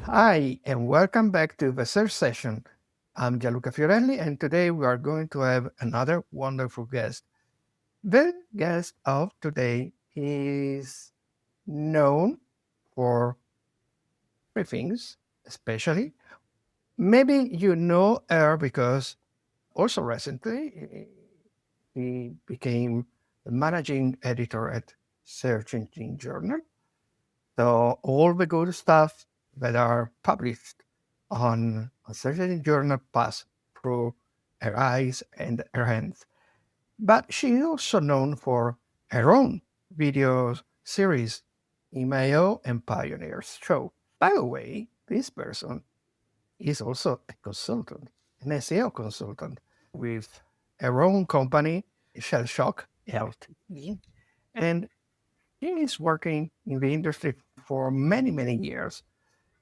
Hi, and welcome back to the third session. I'm Gianluca Fiorelli, and today we are going to have another wonderful guest. The guest of today is known for three things, especially. Maybe you know her because also recently he became the managing editor at Search Engine Journal. So all the good stuff that are published on a certain journal pass through her eyes and her hands. But she is also known for her own video series, Imeo and Pioneers Show. By the way, this person is also a consultant, an SEO consultant with her own company, Shell Shock Ltd. And she is working in the industry for many, many years.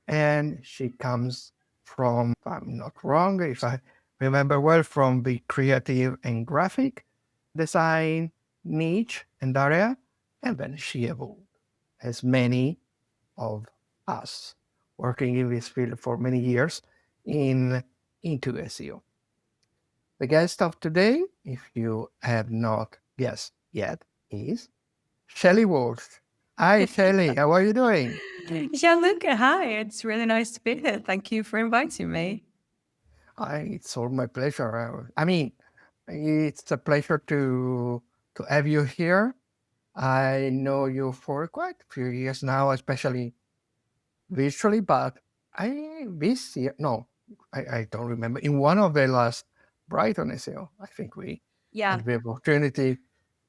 And she comes from, if I'm not wrong, if I remember well, from the creative and graphic design niche and area. And then she evolved, as many of us working in this field for many years in into SEO. The guest of today, if you have not guessed yet, is Shelley Walsh. Hi, Shelley. How are you doing? Gianluca, hi. It's really nice to be here. Thank you for inviting me. It's all my pleasure. I mean, it's a pleasure to have you here. I know you for quite a few years now, especially virtually, but this year, no, I don't remember. In one of the last Brighton SEO, I think we Yeah. had the opportunity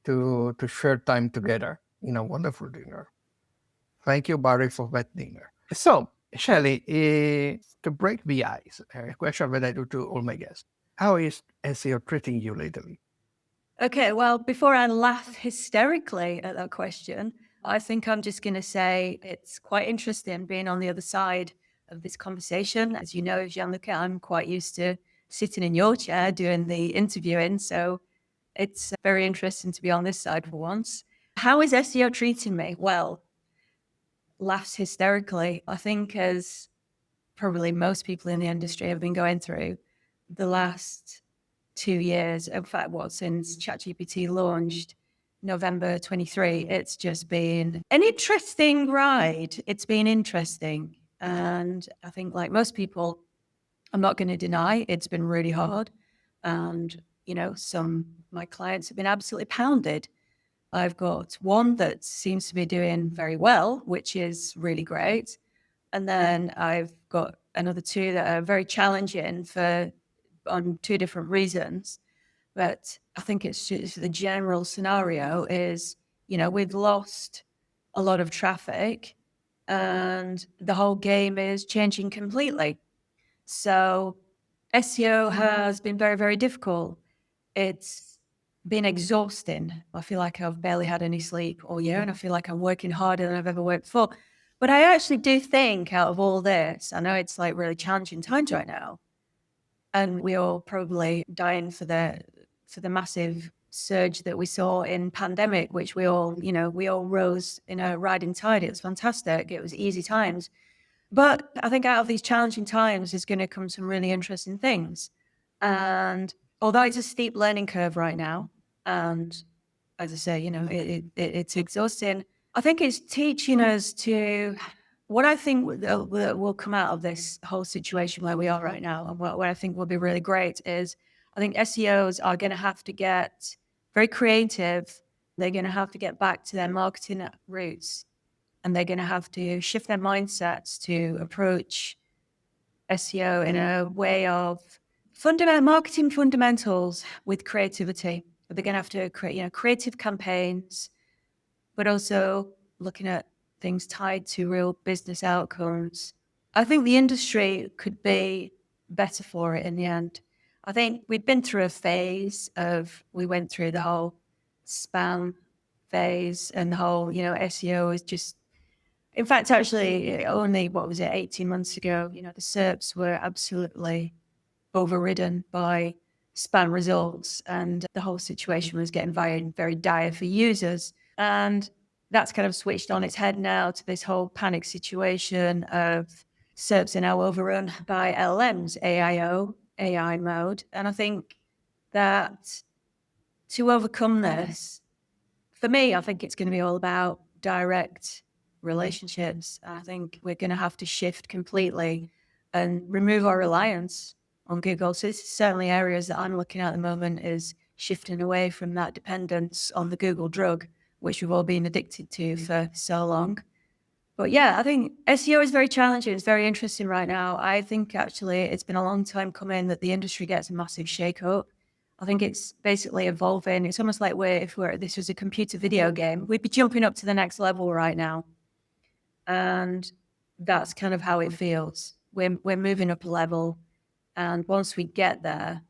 to share time together in a wonderful dinner. Thank you, Barry, for that dinner. So, Shelley, to break the ice, a question that I do to all my guests. How is SEO treating you lately? Okay. Well, before I laugh hysterically at that question, I think I'm just going to say it's quite interesting being on the other side of this conversation. As you know, Gianluca, I'm quite used to sitting in your chair doing the interviewing. So it's very interesting to be on this side for once. How is SEO treating me? Well, laughs hysterically. I think as probably most people in the industry have been going through the last 2 years. In fact, since ChatGPT launched November 23, it's just been an interesting ride. It's been interesting. And I think, like most people, I'm not going to deny it's been really hard. And, some my clients have been absolutely pounded. I've got one that seems to be doing very well, which is really great. And then I've got another two that are very challenging on two different reasons. But I think it's just the general scenario is, we've lost a lot of traffic and the whole game is changing completely. So SEO has been very, very difficult. It's been exhausting. I feel like I've barely had any sleep all year and I feel like I'm working harder than I've ever worked before. But I actually do think out of all this, I know it's like really challenging times right now. And we're all probably dying for the massive surge that we saw in pandemic, which we all rose in a riding tide. It was fantastic. It was easy times. But I think out of these challenging times is going to come some really interesting things. And although it's a steep learning curve right now, and as I say, it's exhausting, I think it's teaching us to what I think that will come out of this whole situation where we are right now, and what I think will be really great is I think SEOs are going to have to get very creative. They're going to have to get back to their marketing roots, and they're going to have to shift their mindsets to approach SEO in a way of marketing fundamentals with creativity. They're going to have to create, creative campaigns, but also looking at things tied to real business outcomes. I think the industry could be better for it in the end. I think we've been through a phase we went through the whole spam phase and the whole, SEO is just, in fact, actually only, 18 months ago, the SERPs were absolutely overridden by spam results and the whole situation was getting very, very dire for users. And that's kind of switched on its head now to this whole panic situation of SERPs are now overrun by LLMs, AIO, AI mode. And I think that to overcome this, for me, I think it's going to be all about direct relationships. I think we're going to have to shift completely and remove our reliance on Google. So this is certainly areas that I'm looking at the moment, is shifting away from that dependence on the Google drug, which we've all been addicted to for so long. But yeah, I think SEO is very challenging. It's very interesting right now. I think actually it's been a long time coming that the industry gets a massive shake-up. I think it's basically evolving. It's almost like if this was a computer video game, we'd be jumping up to the next level right now. And that's kind of how it feels. We're moving up a level. And once we get there,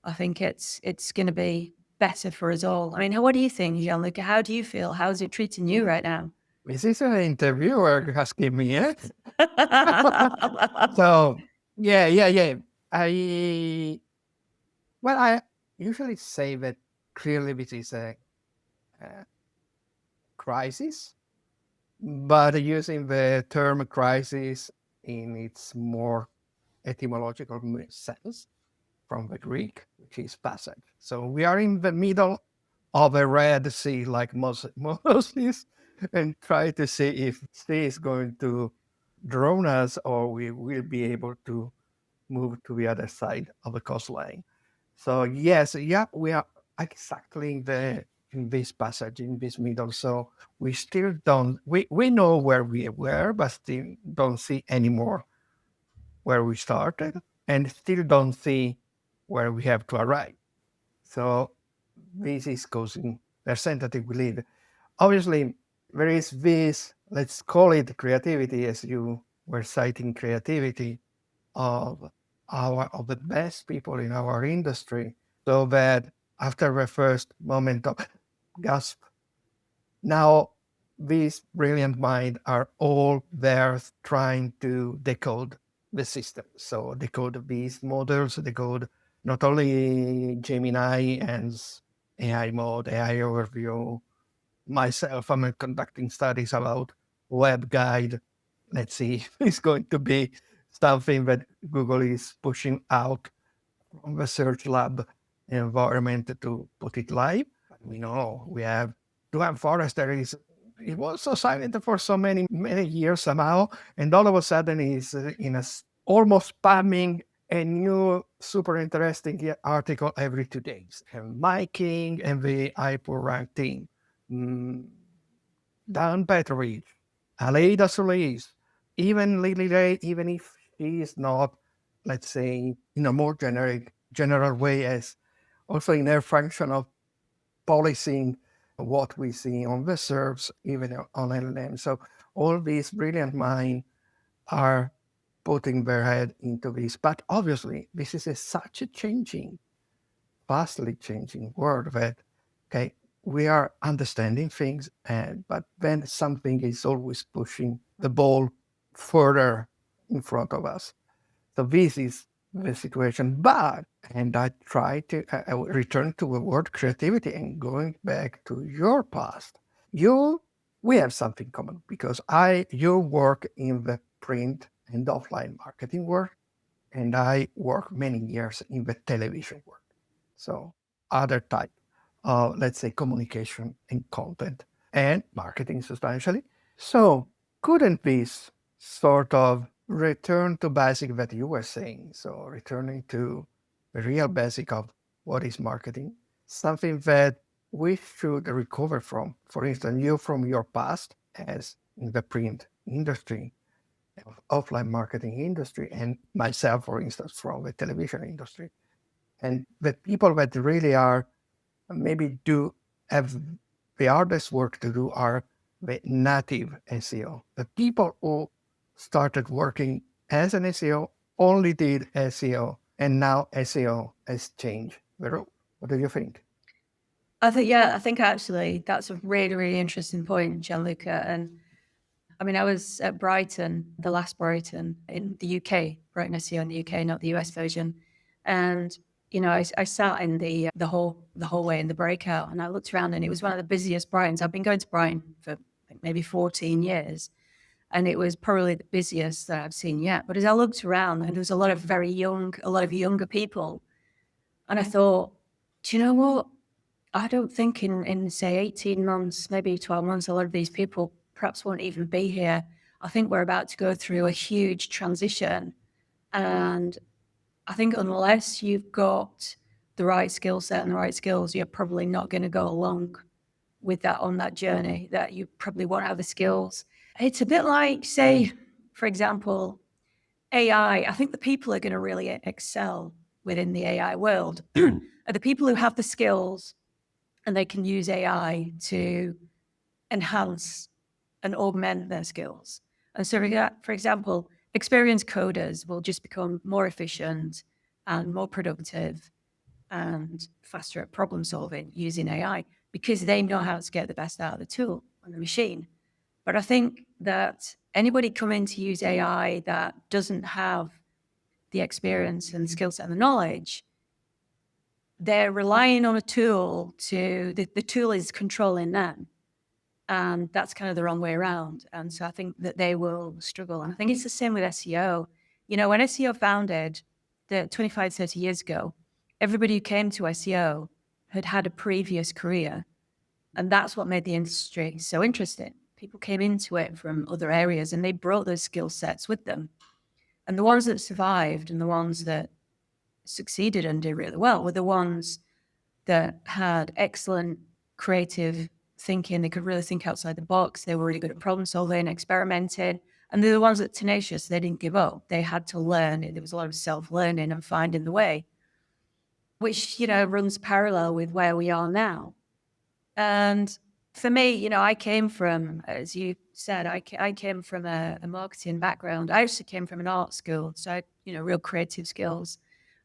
I think it's going to be better for us all. I mean, what do you think, Gianluca? How do you feel? How's it treating you right now? This is an interviewer asking me it. So yeah. I usually say that clearly this is a crisis, but using the term crisis in its more etymological sense from the Greek, which is passage. So we are in the middle of a Red Sea, like Moses, and try to see if sea is going to drown us or we will be able to move to the other side of the coastline. So yes, yeah, we are exactly in this passage, in this middle. So we still don't we know where we were, but still don't see anymore where we started, and still don't see where we have to arrive. So this is causing the tentative belief. Obviously, there is this, let's call it creativity, as you were citing creativity of of the best people in our industry, so that after the first moment of gasp, now these brilliant minds are all there trying to decode the system. So decode these models, decode not only Gemini and AI mode, AI overview. Myself, I'm conducting studies about web guide. Let's see if it's going to be something that Google is pushing out from the search lab environment to put it live. We know we have Duane Forrester it was so silent for so many years somehow, and all of a sudden he's almost spamming a new super interesting article every 2 days. And Mike King and the iPurank team, mm, Dan Petrovich, Aleida Solis, even Lily Ray, even if she is not, let's say, in a more general way, as also in their function of policing what we see on the SERPs, even on LLM. So all these brilliant minds are putting their head into this. But obviously, this is such a vastly changing world that, okay, we are understanding things, but then something is always pushing the ball further in front of us. So this is the situation. But, and I try to return to the word creativity and going back to your past, we have something common because you work in the print and offline marketing world, and I work many years in the television world. So other type of, let's say, communication and content and marketing substantially. So couldn't this sort of return to basic that you were saying? So returning to the real basic of what is marketing, something that we should recover from. For instance, you from your past as in the print industry, offline marketing industry, and myself, for instance, from the television industry. And the people that really are maybe do have the hardest work to do are the native SEO. The people who started working as an SEO only did SEO, and now SEO has changed the role. What do you think? I think actually that's a really, really interesting point, Gianluca. And I mean, I was at Brighton, the last Brighton in the UK, Brighton SEO in the UK, not the US version. And I sat in the hallway in the breakout, and I looked around, and it was one of the busiest Brightons. I've been going to Brighton for maybe 14 years, And it was probably the busiest that I've seen yet. But as I looked around, and there was a lot of younger people. And I thought, do you know what? I don't think in say 18 months, maybe 12 months, a lot of these people perhaps won't even be here. I think we're about to go through a huge transition. And I think unless you've got the right skill set and the right skills, you're probably not going to go along with that on that journey, that you probably won't have the skills. It's a bit like, say, for example, AI. I think the people are going to really excel within the AI world are the people who have the skills and they can use AI to enhance and augment their skills. And so, for example, experienced coders will just become more efficient and more productive and faster at problem solving using AI because they know how to get the best out of the tool and the machine. But I think that anybody coming to use AI that doesn't have the experience and the skill set and the knowledge, they're relying on a tool the tool is controlling them. And that's kind of the wrong way around. And so I think that they will struggle. And I think it's the same with SEO. You know, when SEO founded 25, 30 years ago, everybody who came to SEO had had a previous career. And that's what made the industry so interesting. People came into it from other areas and they brought those skill sets with them. And the ones that survived and the ones that succeeded and did really well were the ones that had excellent creative thinking. They could really think outside the box. They were really good at problem solving, experimenting. And they're the ones that tenacious. They didn't give up. They had to learn. There was a lot of self-learning and finding the way, which, you know, runs parallel with where we are now. And for me, you know, I came from, as you said, I came from a marketing background. I actually came from an art school. So I had, you know, real creative skills,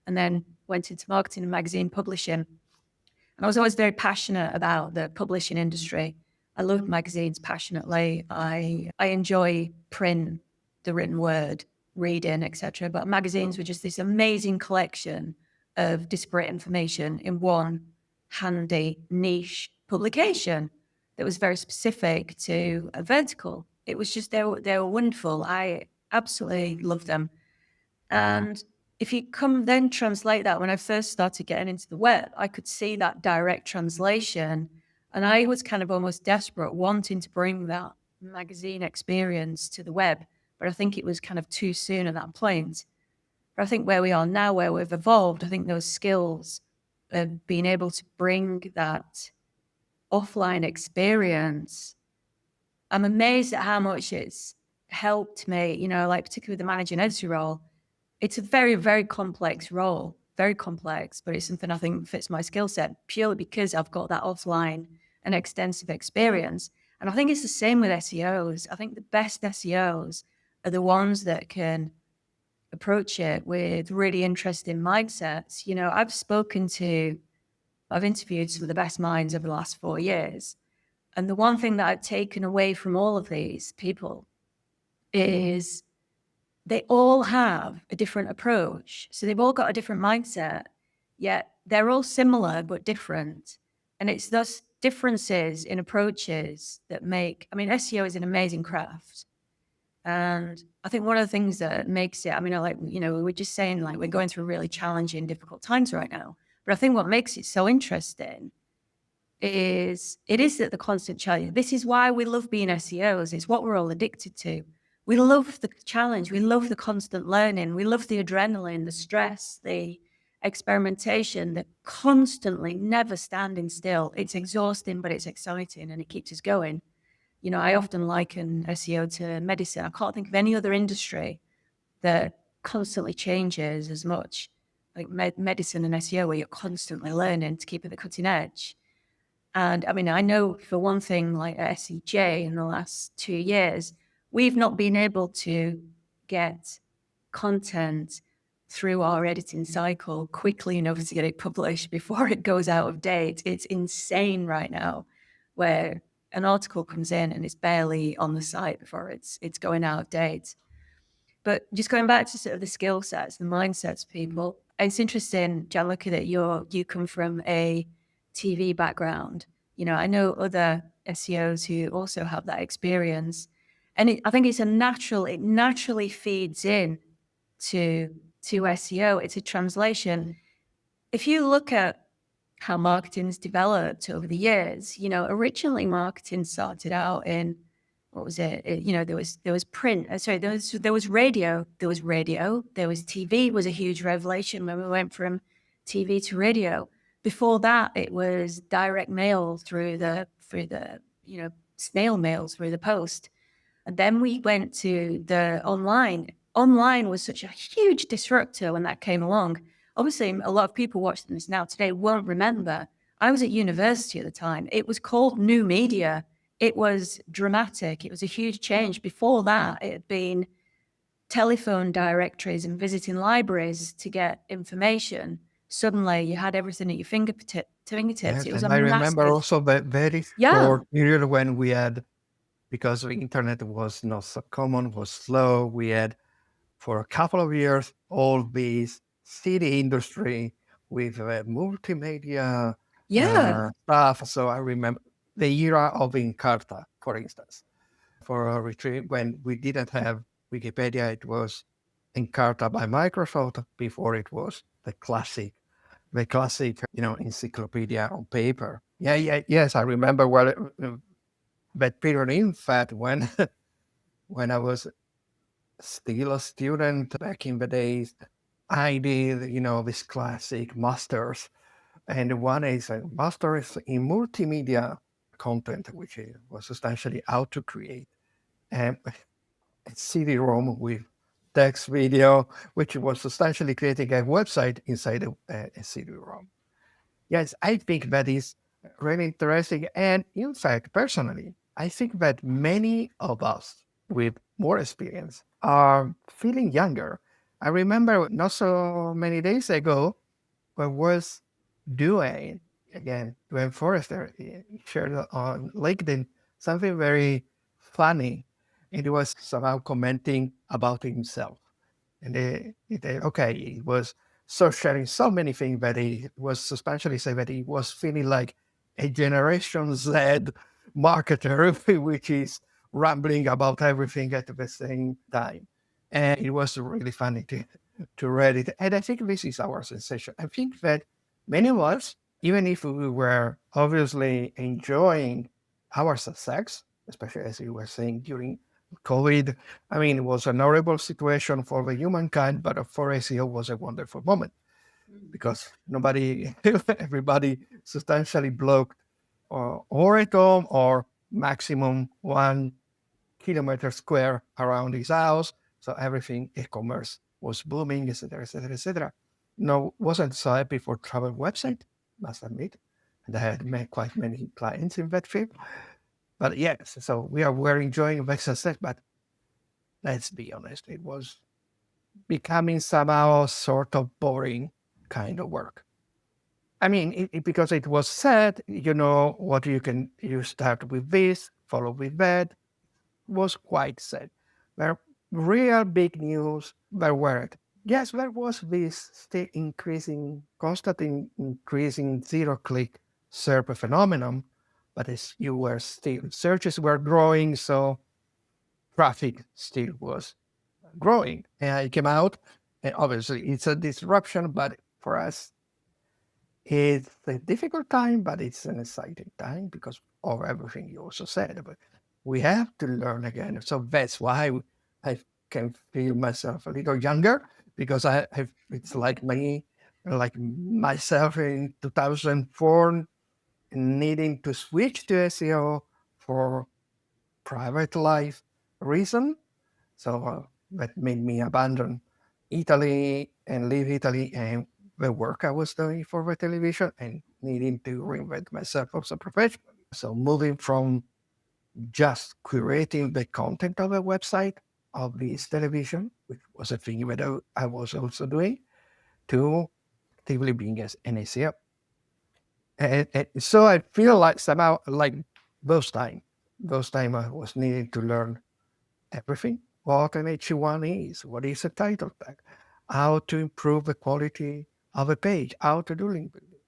and then went into marketing and magazine publishing. And I was always very passionate about the publishing industry. I loved magazines passionately. I enjoy print, the written word, reading, etc. But magazines were just this amazing collection of disparate information in one handy niche publication that was very specific to a vertical. It was just they were wonderful. I absolutely loved them. And if you come then translate that, when I first started getting into the web, I could see that direct translation. And I was kind of almost desperate, wanting to bring that magazine experience to the web. But I think it was kind of too soon at that point. But I think where we are now, where we've evolved, I think those skills of being able to bring that offline experience, I'm amazed at how much it's helped me, you know, like particularly the managing editor role. It's a very, very complex role, very complex, but it's something I think fits my skill set purely because I've got that offline and extensive experience. And I think it's the same with SEOs. I think the best SEOs are the ones that can approach it with really interesting mindsets. You know, I've interviewed some of the best minds over the last 4 years. And the one thing that I've taken away from all of these people is they all have a different approach. So they've all got a different mindset, yet they're all similar but different. And it's those differences in approaches that make, I mean, SEO is an amazing craft. And I think one of the things that makes it, I mean, like, you know, we were just saying, like, we're going through really challenging, difficult times right now. But I think what makes it so interesting is it is that the constant challenge. This is why we love being SEOs. It's what we're all addicted to. We love the challenge. We love the constant learning. We love the adrenaline, the stress, the experimentation, the constantly never standing still. It's exhausting, but it's exciting and it keeps us going. You know, I often liken SEO to medicine. I can't think of any other industry that constantly changes as much like medicine and SEO, where you're constantly learning to keep at the cutting edge. And I mean, I know for one thing, like at SEJ in the last 2 years, we've not been able to get content through our editing cycle quickly enough to get it published before it goes out of date. It's insane right now, where an article comes in and it's barely on the site before it's going out of date. But just going back to sort of the skill sets, the mindsets of people, it's interesting, Gianluca, that you come from a TV background. You know, I know other SEOs who also have that experience. And I think it naturally feeds in to SEO. It's a translation. If you look at how marketing's developed over the years, originally marketing started out in, what was it? There was print. Sorry, there was radio. There was TV. Was a huge revelation when we went from TV to radio. Before that, it was direct mail through the snail mail through the post. And then we went to the online. Online was such a huge disruptor when that came along. Obviously, a lot of people watching this now today won't remember. I was at university at the time. It was called new media. It was dramatic. It was a huge change. Before that, it had been telephone directories and visiting libraries to get information. Suddenly, you had everything at your fingertips. Yes, It was a and I remember massive, also the very yeah, short period when we had, because the internet was not so common, was slow, we had for a couple of years all this city industry with multimedia yeah, stuff. So I remember the era of Encarta, for instance, for a retreat when we didn't have Wikipedia, it was Encarta by Microsoft before it was the classic, encyclopedia on paper. Yes, I remember well that period. In fact, when when I was still a student back in the days, I did, this classic masters, and one is a masters in multimedia content, which was essentially how to create a CD-ROM with text, video, which was essentially creating a website inside a CD-ROM. Yes, I think that is really interesting. And in fact, personally, I think that many of us with more experience are feeling younger. I remember not so many days ago, I was doing, again, Dwayne Forrester shared on LinkedIn something very funny. It was somehow commenting about himself. And okay, he was so sharing so many things that he was substantially say that he was feeling like a Generation Z marketer, which is rambling about everything at the same time. And it was really funny to read it. And I think this is our sensation. I think that many of us, even if we were obviously enjoying our success, especially as you were saying during COVID, I mean, it was an horrible situation for the humankind, but for SEO was a wonderful moment because everybody substantially blocked or at home or maximum 1 kilometer square around his house. So everything e-commerce was booming, etc., etc., etc. No, wasn't so happy for travel website, must admit. And I had quite many clients in that field. But yes, so we're enjoying the success, but let's be honest, it was becoming somehow sort of boring kind of work. I mean, because it was said, what you start with this, follow with that, was quite said. There real big news there weren't. Yes, there was this still constantly increasing zero-click SERP phenomenon, but as you were still, searches were growing, so traffic still was growing. And it came out, and obviously it's a disruption, but for us, it's a difficult time, but it's an exciting time because of everything you also said. But we have to learn again. So that's why I can feel myself a little younger because it's like me, like myself in 2004, needing to switch to SEO for private life reason. So that made me abandon Italy and leave Italy and the work I was doing for the television and needing to reinvent myself as a professional. So moving from just curating the content of a website of this television, which was a thing that I was also doing, to actively being as an SEO. And so I feel like somehow like those time I was needing to learn everything. What an H1 is, what is a title tag, how to improve the quality of a page, how to do link building.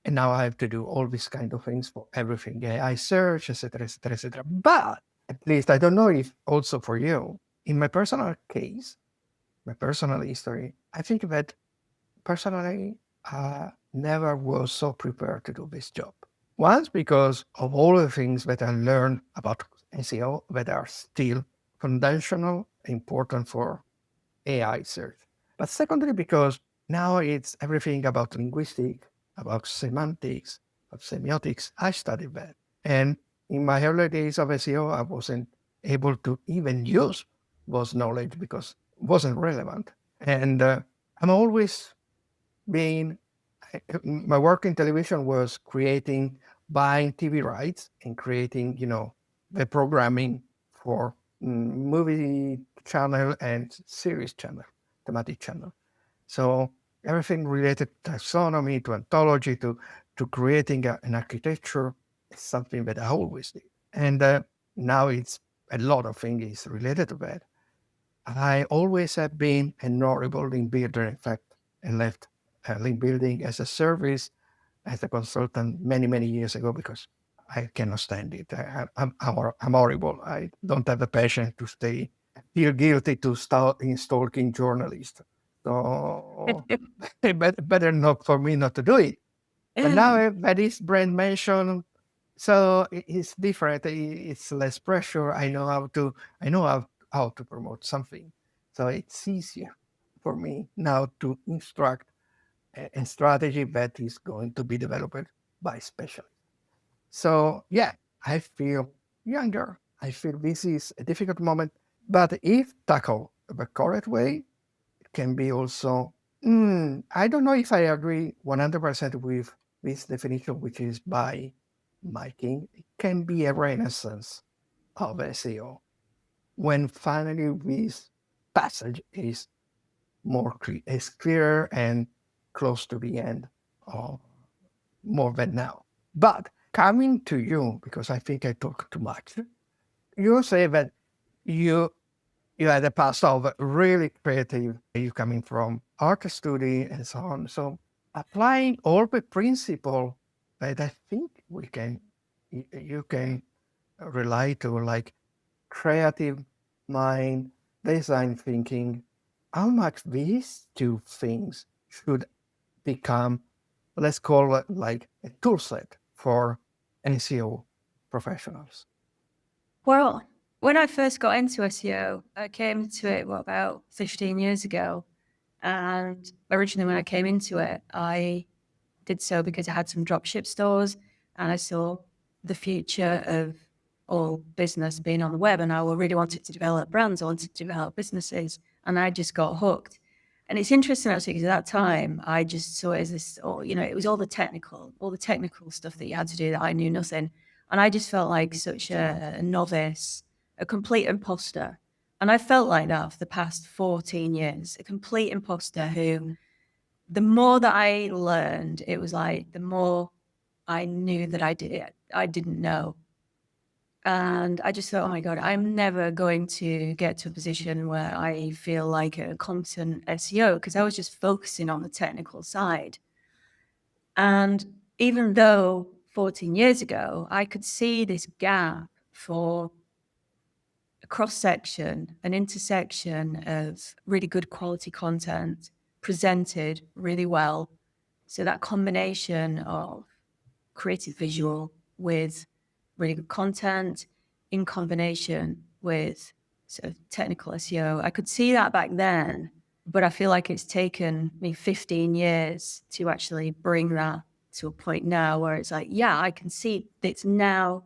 And now I have to do all these kind of things for everything. AI search, etc., etc., etc. But At least I don't know if also for you. In my personal case, my personal history, I think that personally, never was so prepared to do this job. Once because of all the things that I learned about SEO that are still foundational, important for AI search. But secondly, because now it's everything about linguistics, about semantics, of semiotics. I studied that. And in my early days of SEO, I wasn't able to even use those knowledge because it wasn't relevant. And I'm always being, my work in television was creating, buying TV rights and creating, the programming for movie channel and series channel, thematic channel. So everything related to taxonomy, to ontology, to creating an architecture is something that I always did. And now it's a lot of things is related to that. I always have been an horrible link builder. In fact, I left link building as a service, as a consultant many, many years ago because I cannot stand it. I'm horrible. I don't have the passion to stay, feel guilty to start in stalking journalists. So better not for me not to do it. But now that is brand mentioned, so it's different. It's less pressure. I know how to promote something. So it's easier for me now to instruct a strategy that is going to be developed by specialists. So yeah, I feel younger. I feel this is a difficult moment, but if tackled the correct way, it can be also. I don't know if I agree 100% with this definition, which is by King. It can be a renaissance of SEO when finally this passage is is clearer and close to the end, or more than now. But coming to you, because I think I talk too much, you say that you you had a past of really creative, you coming from art study and so on. So applying all the principle that I think you can rely to, like creative mind, design thinking, how much these two things should become, let's call it like a tool set for SEO professionals. Well, when I first got into SEO, I came to it, about 15 years ago. And originally, when I came into it, I did so because I had some dropship stores and I saw the future of all business being on the web. And I really wanted to develop brands, I wanted to develop businesses, and I just got hooked. And it's interesting actually because at that time I just saw it as this, it was all the technical stuff that you had to do that I knew nothing. And I just felt like such a novice, a complete imposter. And I felt like that for the past 14 years, a complete imposter who, the more that I learned, it was like the more I knew that I didn't know. And I just thought, oh my God, I'm never going to get to a position where I feel like a competent SEO because I was just focusing on the technical side. And even though 14 years ago, I could see this gap for a cross section, an intersection of really good quality content presented really well. So that combination of creative visual with really good content in combination with sort of technical SEO. I could see that back then, but I feel like it's taken me 15 years to actually bring that to a point now where it's like, yeah, I can see it's now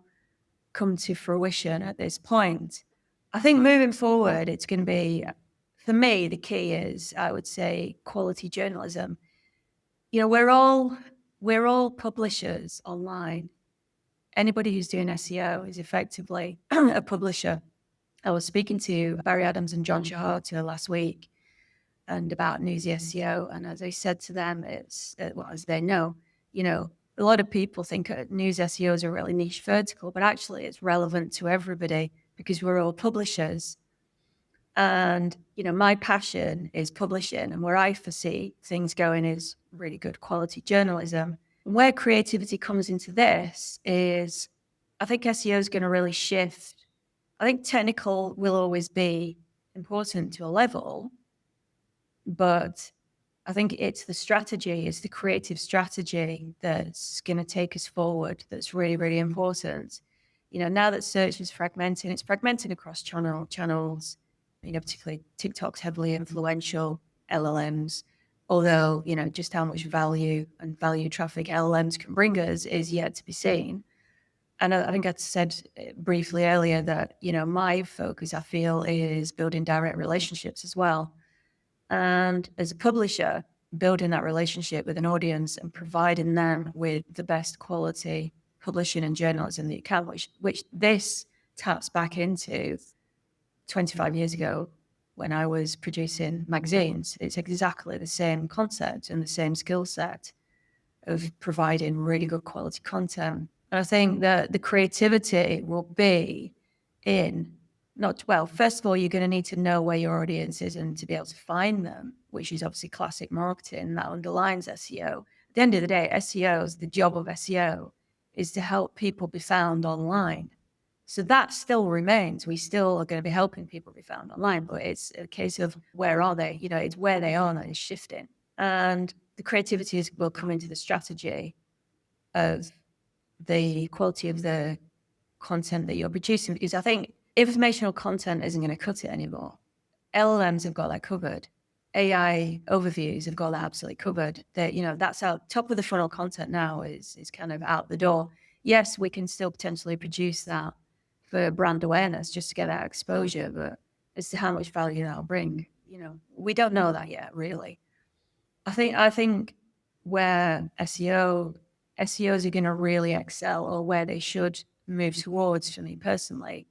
come to fruition at this point. I think moving forward, it's going to be, for me, the key is, I would say, quality journalism. We're all publishers online. Anybody who's doing SEO is effectively a publisher. I was speaking to Barry Adams and John Shahata last week and about Newsy SEO. And as I said to them, as they know, a lot of people think news SEO is a really niche vertical, but actually it's relevant to everybody because we're all publishers. And, my passion is publishing, and where I foresee things going is really good quality journalism. Where creativity comes into this is I think SEO is going to really shift I think technical will always be important to a level, but I think it's the strategy, it's the creative strategy that's going to take us forward that's really, really important. Now that search is fragmented, it's fragmented across channels, particularly TikTok's heavily influential, LLMs, although, just how much value and value traffic LLMs can bring us is yet to be seen. And I think I said briefly earlier that, my focus, I feel, is building direct relationships as well. And as a publisher, building that relationship with an audience and providing them with the best quality publishing and journalism that you can, which this taps back into 25 years ago when I was producing magazines. It's exactly the same concept and the same skill set of providing really good quality content. And I think that the creativity will be in first of all, you're going to need to know where your audience is and to be able to find them, which is obviously classic marketing that underlines SEO. At the end of the day, the job of SEO is to help people be found online. So that still remains. We still are going to be helping people be found online, but it's a case of where are they? It's where they are that is shifting. And the creativity will come into the strategy of the quality of the content that you're producing, because I think informational content isn't going to cut it anymore. LLMs have got that covered. AI overviews have got that absolutely covered. That's our top of the funnel content now is kind of out the door. Yes, we can still potentially produce that for brand awareness just to get that exposure, but as to how much value that'll bring, we don't know that yet, really. I think where SEOs are going to really excel, or where they should move towards, for me personally,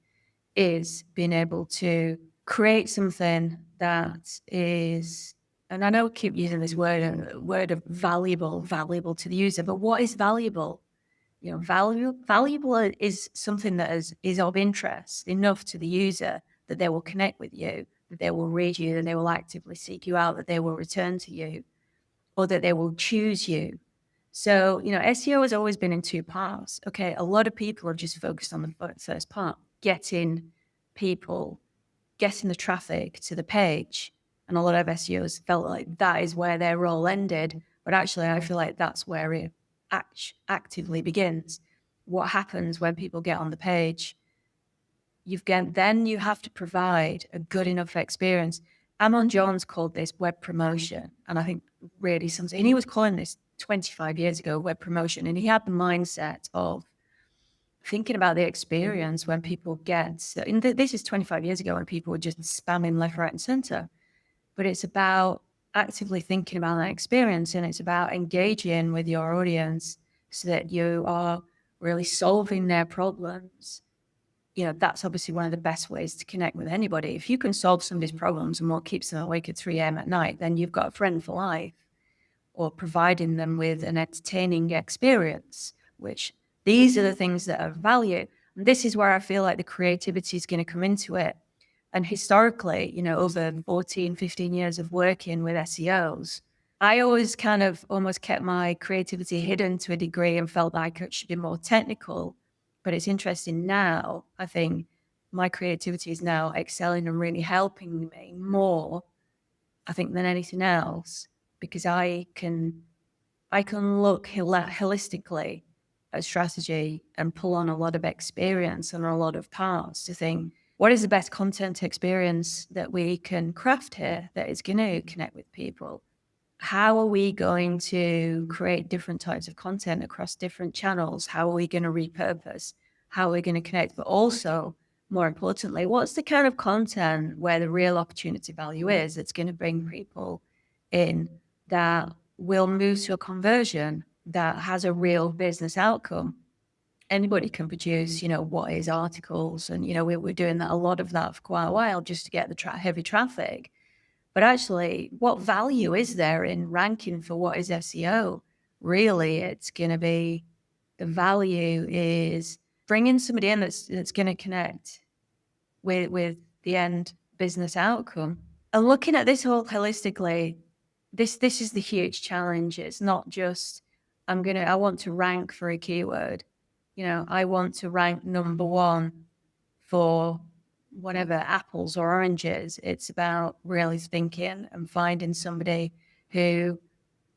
is being able to create something that is, and I know I keep using this word of valuable to the user, but what is valuable? Valuable is something that is of interest enough to the user that they will connect with you, that they will read you, that they will actively seek you out, that they will return to you, or that they will choose you. So, SEO has always been in two parts. Okay, a lot of people are just focused on the first part, getting the traffic to the page. And a lot of SEOs felt like that is where their role ended. But actually, I feel like that's where it actively begins. What happens when people get on the page? Then you have to provide a good enough experience. Amon Jones called this web promotion. And I think really something, and he was calling this 25 years ago, web promotion. And he had the mindset of thinking about the experience when people this is 25 years ago when people were just spamming left, right, and center. But it's about actively thinking about that experience, and it's about engaging with your audience so that you are really solving their problems. That's obviously one of the best ways to connect with anybody. If you can solve somebody's problems and what keeps them awake at 3 a.m. at night, then you've got a friend for life. Or providing them with an entertaining experience, which these are the things that are valued. And this is where I feel like the creativity is going to come into it. And historically, over 14, 15 years of working with SEOs, I always kind of almost kept my creativity hidden to a degree and felt like it should be more technical. But it's interesting now, I think my creativity is now excelling and really helping me more, I think, than anything else, because I can look holistically at strategy and pull on a lot of experience and a lot of parts to think, what is the best content experience that we can craft here that is going to connect with people? How are we going to create different types of content across different channels? How are we going to repurpose? How are we going to connect? But also, more importantly, what's the kind of content where the real opportunity value is that's going to bring people in, that will move to a conversion that has a real business outcome? Anybody can produce, what is articles. And, we're doing a lot of that for quite a while just to get the heavy traffic. But actually, what value is there in ranking for what is SEO? Really, it's going to be, the value is bringing somebody in that's going to connect with the end business outcome. And looking at this all holistically, this is the huge challenge. It's not just, I want to rank for a keyword. I want to rank number one for whatever, apples or oranges. It's about really thinking and finding somebody who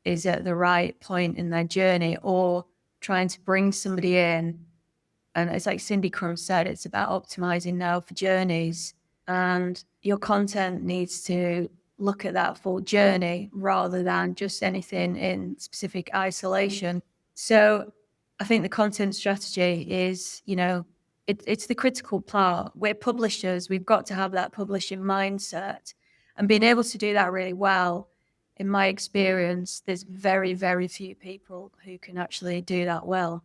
is at the right point in their journey, or trying to bring somebody in. And it's like Cindy Crum said, it's about optimizing now for journeys. And your content needs to look at that full journey rather than just anything in specific isolation. So I think the content strategy is, it's the critical part. We're publishers, we've got to have that publishing mindset. And being able to do that really well, in my experience, there's very, very few people who can actually do that well.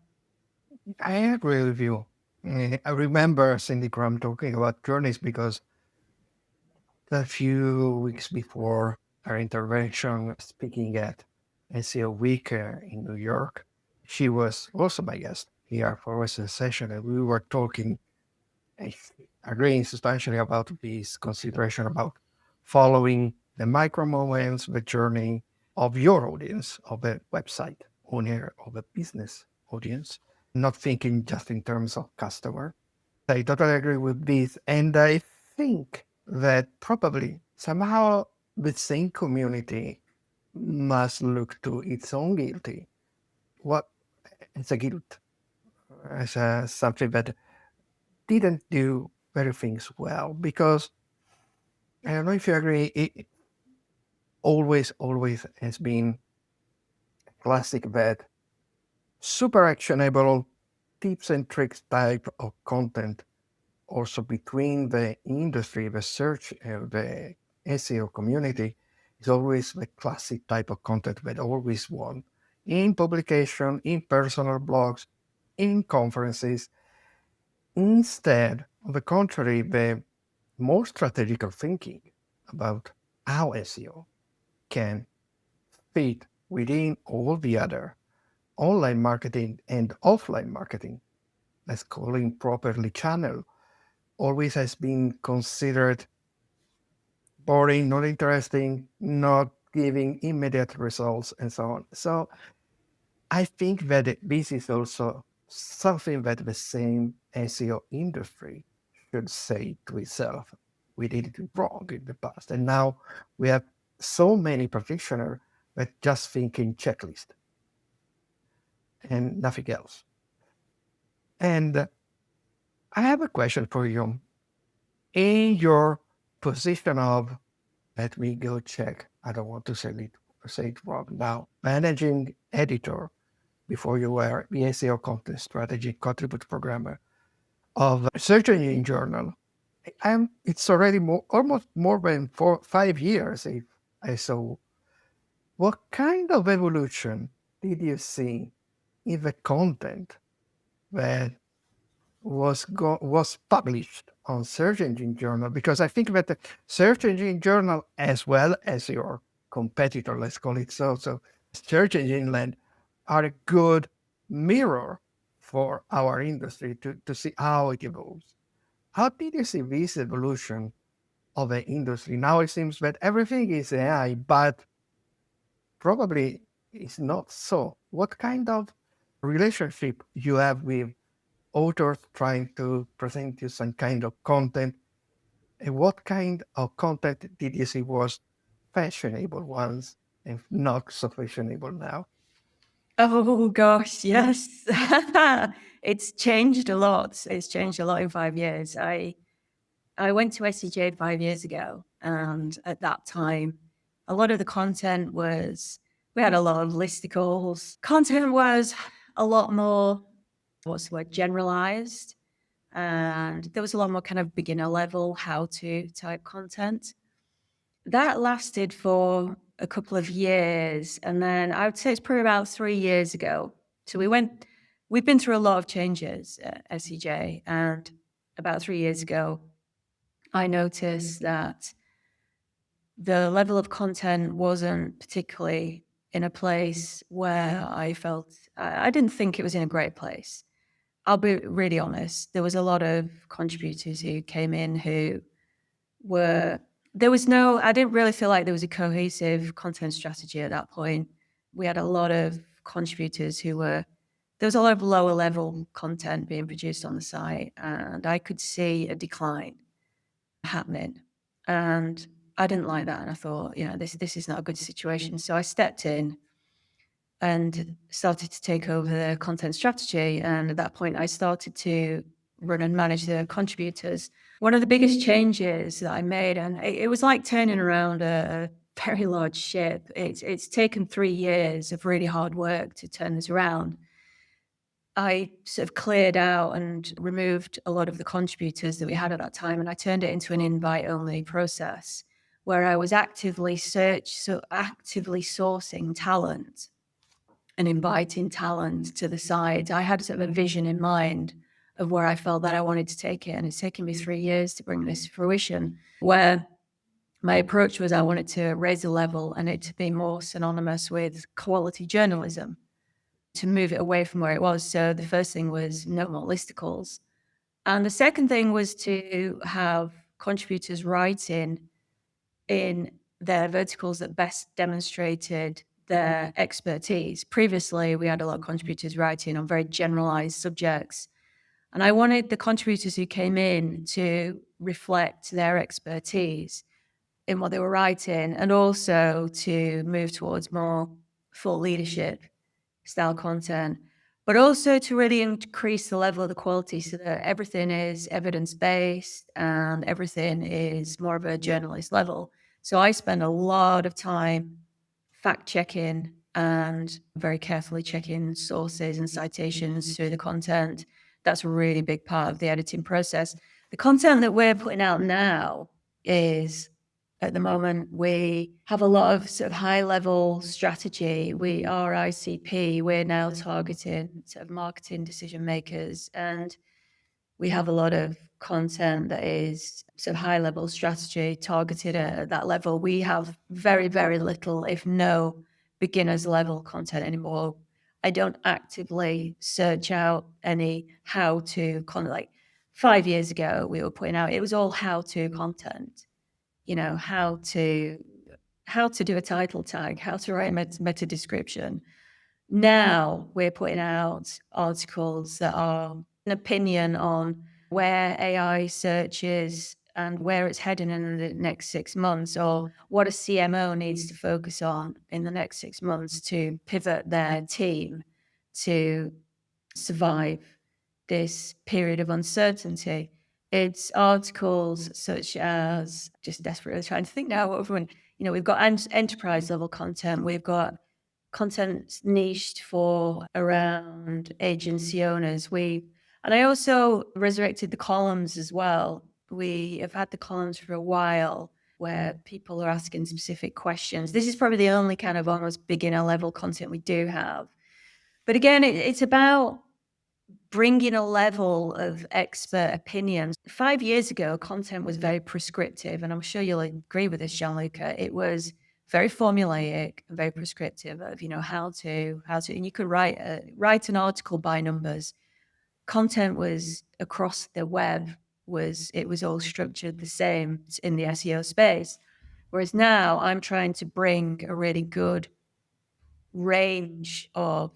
I agree with you. I remember Cindy Crum talking about journeys because a few weeks before her intervention, speaking at SEO Week in New York, she was also my guest here for a session, and we were talking, eh, agreeing substantially about this consideration about following the micro moments, the journey of your audience, of a website owner, of a business audience, not thinking just in terms of customer. I totally agree with this. And I think that probably somehow the same community must look to its own guilty. What it's a guilt, as something that didn't do very things well. Because I don't know if you agree, it always has been classic that super actionable tips and tricks type of content also between the industry, the search, the SEO community is always the classic type of content that always won in publication, in personal blogs, in conferences. Instead, on the contrary, the more strategical thinking about how SEO can fit within all the other online marketing and offline marketing, let's call it properly channel, always has been considered boring, not interesting, not giving immediate results, and so on. So I think that this is also something that the same SEO industry should say to itself. We did it wrong in the past. And now we have so many practitioners that just think in checklist and nothing else. And I have a question for you. In your position of, let me go check. I don't want to say it wrong now. Managing editor before you were the SEO content strategy contribute programmer of Search Engine Journal. It's already almost more than 5 years if I saw. What kind of evolution did you see in the content that was published on Search Engine Journal? Because I think that the Search Engine Journal, as well as your competitor, let's call it so Search Engine Land, are a good mirror for our industry to see how it evolves. How did you see this evolution of the industry? Now it seems that everything is AI, but probably it's not so. What kind of relationship you have with authors trying to present you some kind of content, and what kind of content did you see was fashionable once and not so fashionable now? Oh gosh, yes. It's changed a lot. It's changed a lot in 5 years. I went to SEJ 5 years ago, and at that time, a lot of the content was, we had a lot of listicles. Content was a lot more, what's the word, generalized. And there was a lot more kind of beginner level how to type content. That lasted for a couple of years. And then I would say it's probably about 3 years ago. So we've been through a lot of changes at SEJ. And about 3 years ago, I noticed that the level of content wasn't particularly in a place where I felt, I didn't think it was in a great place. I'll be really honest. There was a lot of contributors who came in who were, I didn't really feel like there was a cohesive content strategy at that point. We had a lot of contributors there was a lot of lower level content being produced on the site, and I could see a decline. happening. And I didn't like that. And I thought, this is not a good situation. So I stepped in and started to take over the content strategy. And at that point, I started to run and manage the contributors. One of the biggest changes that I made, and it was like turning around a very large ship. It's taken 3 years of really hard work to turn this around. I sort of cleared out and removed a lot of the contributors that we had at that time, and I turned it into an invite-only process where I was actively sourcing talent and inviting talent to the site. I had sort of a vision in mind of where I felt that I wanted to take it, and it's taken me 3 years to bring this to fruition, where my approach was I wanted to raise the level and it to be more synonymous with quality journalism, to move it away from where it was. So the first thing was no more listicles. And the second thing was to have contributors write in their verticals that best demonstrated their expertise. Previously, we had a lot of contributors writing on very generalized subjects. And I wanted the contributors who came in to reflect their expertise in what they were writing, and also to move towards more full leadership style content, but also to really increase the level of the quality so that everything is evidence-based and everything is more of a journalist level. So I spend a lot of time fact-checking and very carefully checking sources and citations through the content. That's a really big part of the editing process. The content that we're putting out now is, at the moment, we have a lot of sort of high-level strategy. We are ICP. We're now targeting sort of marketing decision makers, and we have a lot of content that is sort of high-level strategy targeted at that level. We have very, very little, if no, beginners level content anymore. I don't actively search out any how-to content. Like 5 years ago, we were putting out, it was all how-to content. How to do a title tag, how to write a meta description. Now we're putting out articles that are an opinion on where AI search is and where it's heading in the next 6 months, or what a CMO needs to focus on in the next 6 months to pivot their team to survive this period of uncertainty. It's articles such as, just desperately trying to think now what everyone, we've got enterprise level content, we've got content niched for around agency owners. And I also resurrected the columns as well. We have had the columns for a while where people are asking specific questions. This is probably the only kind of almost beginner level content we do have. But again, it's about bringing a level of expert opinion. 5 years ago, content was very prescriptive, and I'm sure you'll agree with this, Gianluca. It was very formulaic and very prescriptive of, how to, and you could write an article by numbers. Content was across the web, it was all structured the same in the SEO space. Whereas now I'm trying to bring a really good range of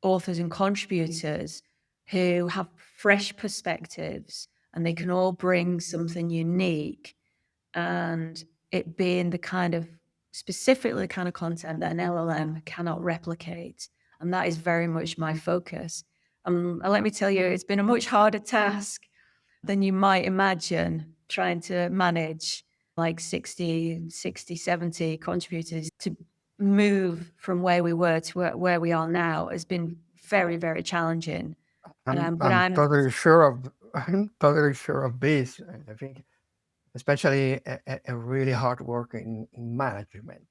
authors and contributors who have fresh perspectives, and they can all bring something unique, and it being specifically the kind of content that an LLM cannot replicate. And that is very much my focus. And let me tell you, it's been a much harder task than you might imagine, trying to manage like 60, 70 contributors. To move from where we were to where we are now has been very, very challenging. I'm totally sure of this. And I think especially a really hard work in management,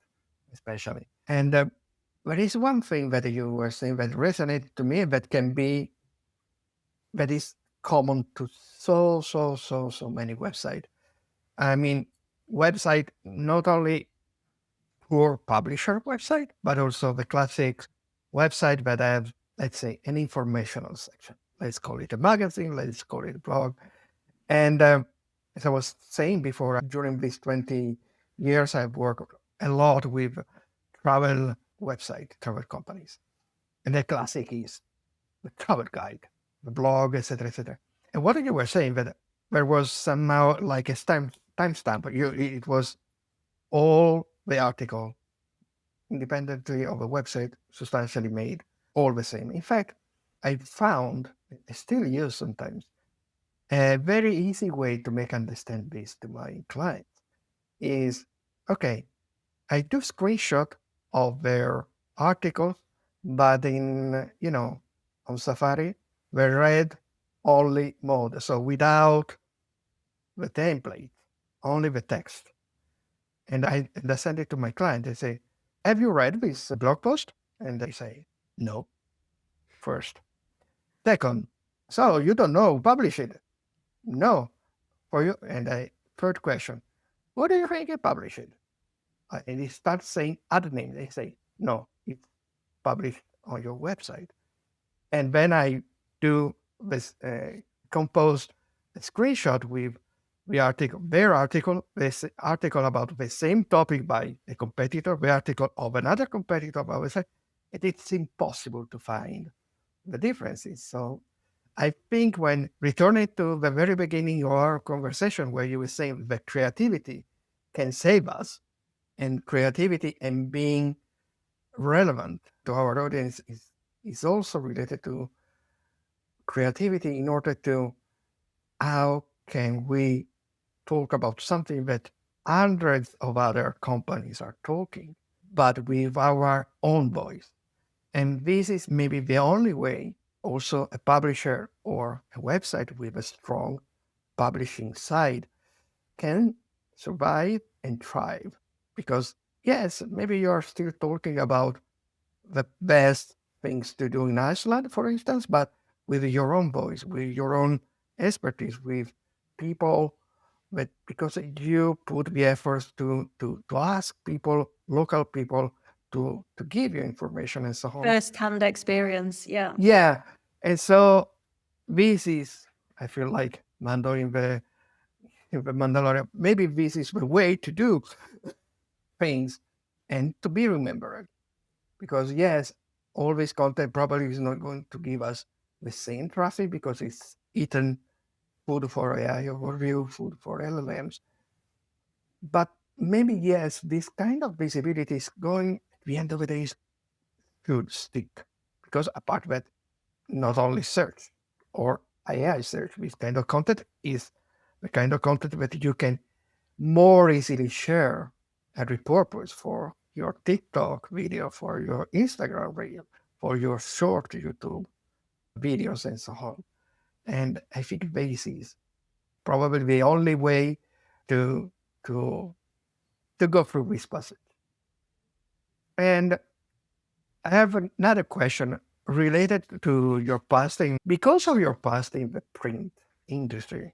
especially. And there is one thing that you were saying that resonated to me that is common to so many websites. I mean, website, not only poor publisher website, but also the classic website that have, let's say, an informational section. Let's call it a magazine, let's call it a blog. And as I was saying before, during these 20 years, I've worked a lot with travel travel companies. And the classic is the travel guide, the blog, etc., etc. And what you were saying, that there was somehow like a timestamp. It was all the article, independently of the website, substantially made, all the same. In fact, I found, I still use sometimes, a very easy way to make understand this to my clients is, okay, I do screenshot of their articles, but in, on Safari, the read only mode. So without the template, only the text. And I send it to my client. I say, have you read this blog post? And they say, no, first. Second, so you don't know, publish it. No, for you. Third question, what do you think I publish it? And they start saying other names. They say, no, it's published on your website. And then I do this compose a screenshot with the article, their article, this article about the same topic by a competitor, the article of another competitor about the same, and it's impossible to find the differences. So I think when returning to the very beginning of our conversation, where you were saying that creativity can save us, and creativity and being relevant to our audience is also related to creativity in order to how can we talk about something that hundreds of other companies are talking, but with our own voice. And this is maybe the only way also a publisher or a website with a strong publishing side can survive and thrive. Because yes, maybe you're still talking about the best things to do in Iceland, for instance, but with your own voice, with your own expertise, with people that because you put the efforts to ask people, local people, to give you information and so on. First-hand experience. Yeah. Yeah. And so this is, I feel like Mando in the Mandalorian, maybe this is the way to do things and to be remembered. Because yes, all this content probably is not going to give us the same traffic because it's eaten food for AI overview, food for LLMs. But maybe yes, this kind of visibility is going at the end of the day should stick. Because apart that, not only search or AI search, this kind of content is the kind of content that you can more easily share and repurpose for your TikTok video, for your Instagram reel, for your short YouTube videos, and so on. And I think this is probably the only way to to to go through this passage. And I have another question related to your past because of your past in the print industry,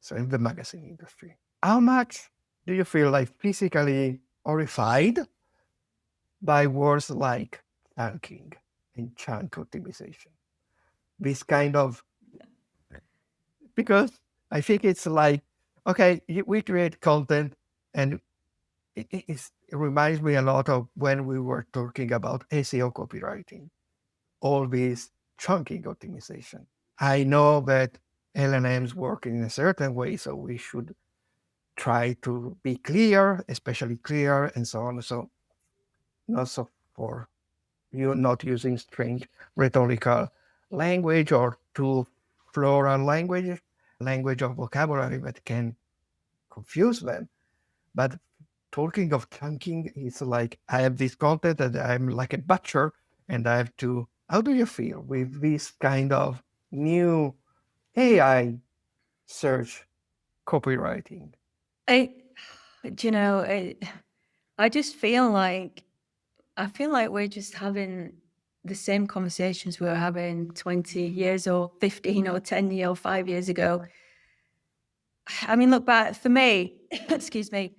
so in the magazine industry. How much do you feel like physically horrified by words like chunking and chunk optimization? This kind of, because I think it's like, okay, we create content and it reminds me a lot of when we were talking about SEO copywriting, all this chunking optimization. I know that LLMs work in a certain way, so we should try to be clear, especially clear, and so on. So, not so for you not using strange rhetorical language or too floral language of vocabulary that can confuse them. But talking of chunking, it's like I have this content and I'm like a butcher and I have to. How do you feel with this kind of new AI search copywriting? I, do you know, I just feel like we're just having the same conversations we were having 20 years or 15 or 10 years or 5 years ago. I mean, look back for me, excuse me,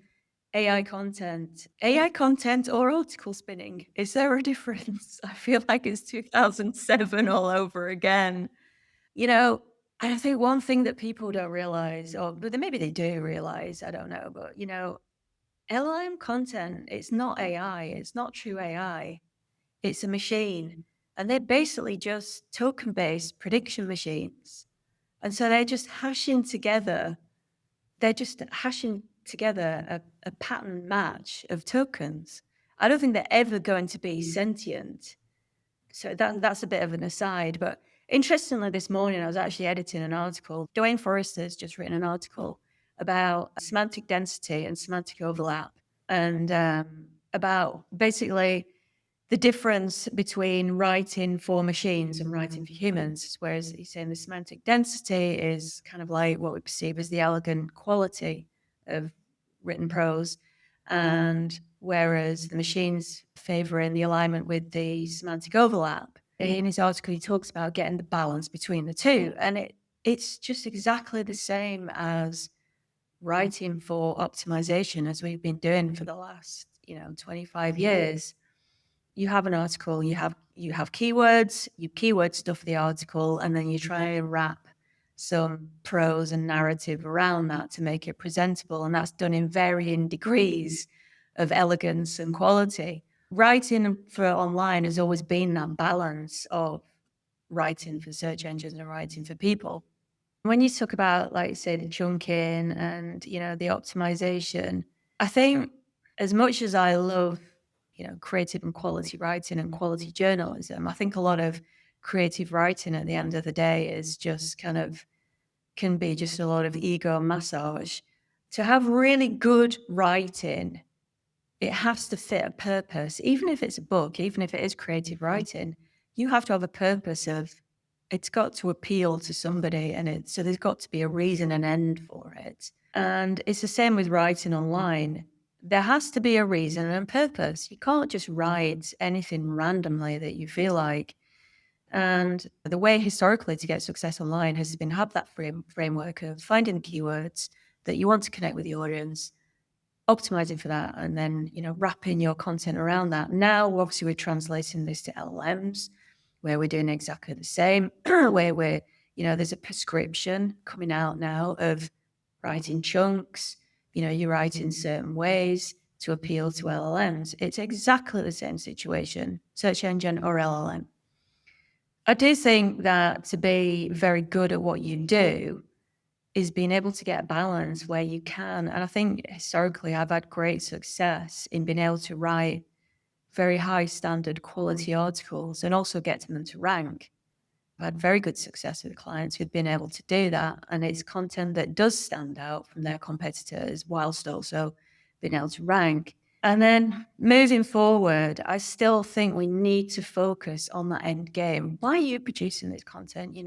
AI content or article spinning. Is there a difference? I feel like it's 2007 all over again. You know, I think one thing that people don't realize, or but maybe they do realize, I don't know, but LLM content, it's not AI, it's not true AI, it's a machine. And they're basically just token based prediction machines. And so they're just hashing together a pattern match of tokens. I don't think they're ever going to be sentient. So that's a bit of an aside. But interestingly, this morning I was actually editing an article. Dwayne Forrester's just written an article about semantic density and semantic overlap, and about basically the difference between writing for machines and writing for humans. Whereas he's saying the semantic density is kind of like what we perceive as the elegant quality of written prose, and whereas the machines favouring the alignment with the semantic overlap. In his article, he talks about getting the balance between the two, and it's just exactly the same as writing for optimization as we've been doing for the last 25 years. You have an article, you have keywords, you keyword stuff the article, and then you try and wrap some prose and narrative around that to make it presentable, and that's done in varying degrees of elegance and quality. Writing for online has always been that balance of writing for search engines and writing for people. When you talk about, like, say, the chunking and, the optimization, I think as much as I love, creative and quality writing and quality journalism, I think a lot of creative writing at the end of the day is just can be just a lot of ego massage. To have really good writing, it has to fit a purpose. Even if it's a book, even if it is creative writing, you have to have a purpose of, it's got to appeal to somebody, and so there's got to be a reason and end for it. And it's the same with writing online. There has to be a reason and purpose. You can't just write anything randomly that you feel like. And the way historically to get success online has been have that framework of finding the keywords that you want to connect with the audience, optimizing for that, and then wrapping your content around that. Now obviously we're translating this to LLMs, where we're doing exactly the same, where we're there's a prescription coming out now of writing chunks. You write in certain ways to appeal to LLMs. It's exactly the same situation, search engine or LLM. I do think that to be very good at what you do is being able to get a balance where you can. And I think historically I've had great success in being able to write very high standard quality articles and also get them to rank. I've had very good success with clients who've been able to do that. And it's content that does stand out from their competitors whilst also being able to rank. And then moving forward, I still think we need to focus on that end game. Why are you producing this content?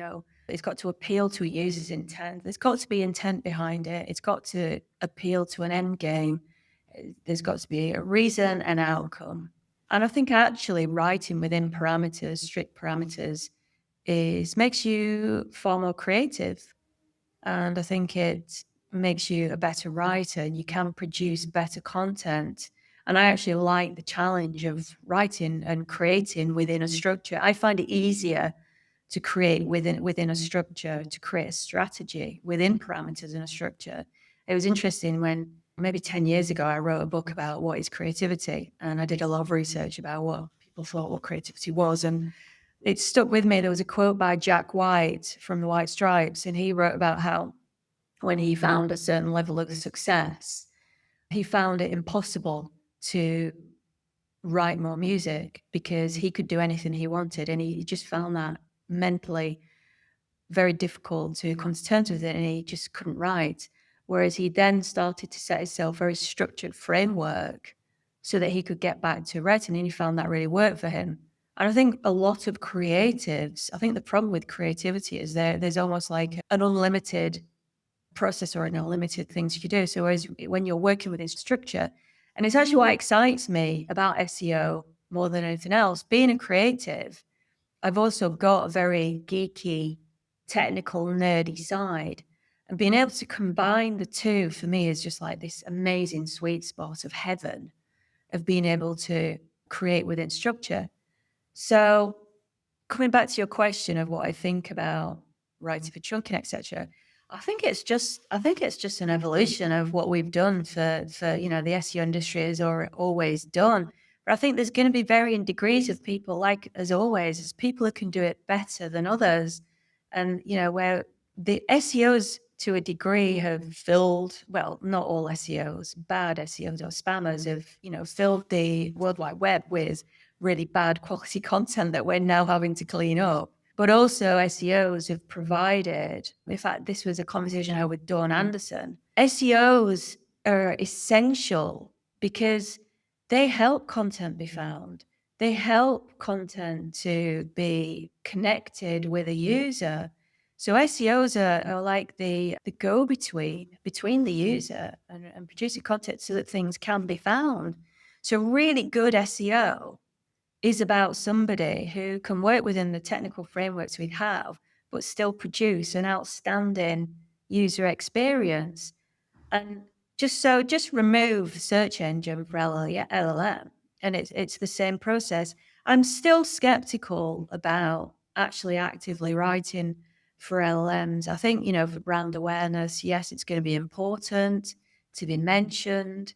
It's got to appeal to a user's intent. There's got to be intent behind it. It's got to appeal to an end game. There's got to be a reason and outcome. And I think actually writing within parameters, strict parameters, makes you far more creative. And I think it makes you a better writer, and you can produce better content. And I actually like the challenge of writing and creating within a structure. I find it easier to create within a structure, to create a strategy within parameters in a structure. It was interesting when maybe 10 years ago, I wrote a book about what is creativity. And I did a lot of research about what people thought what creativity was. And it stuck with me. There was a quote by Jack White from the White Stripes, and he wrote about how when he found a certain level of success, he found it impossible to write more music because he could do anything he wanted. And he just found that mentally very difficult to come to terms with it, and he just couldn't write. Whereas he then started to set himself a very structured framework so that he could get back to writing, and he found that really worked for him. And I think a lot of creatives, I think the problem with creativity is there's almost like an unlimited process or an unlimited things you can do. So when you're working within structure, and it's actually what excites me about SEO more than anything else, being a creative, I've also got a very geeky, technical, nerdy side. And being able to combine the two for me is just like this amazing sweet spot of heaven of being able to create within structure. So coming back to your question of what I think about writing for chunking, etc., I think it's just an evolution of what we've done for the SEO industry has always done. But I think there's going to be varying degrees of people, like as always, as people who can do it better than others, and where the SEOs to a degree have filled, well, not all SEOs, bad SEOs or spammers have, filled the World Wide Web with really bad quality content that we're now having to clean up. But also SEOs have provided, in fact, this was a conversation I had with Dawn Anderson. SEOs are essential because they help content be found. They help content to be connected with a user. So SEOs are like the go-between between the user and producing content so that things can be found. So really good SEO is about somebody who can work within the technical frameworks we have, but still produce an outstanding user experience. And just remove search engine for LLM, and it's the same process. I'm still skeptical about actually actively writing for LLMs. I think, for brand awareness, yes, it's going to be important to be mentioned.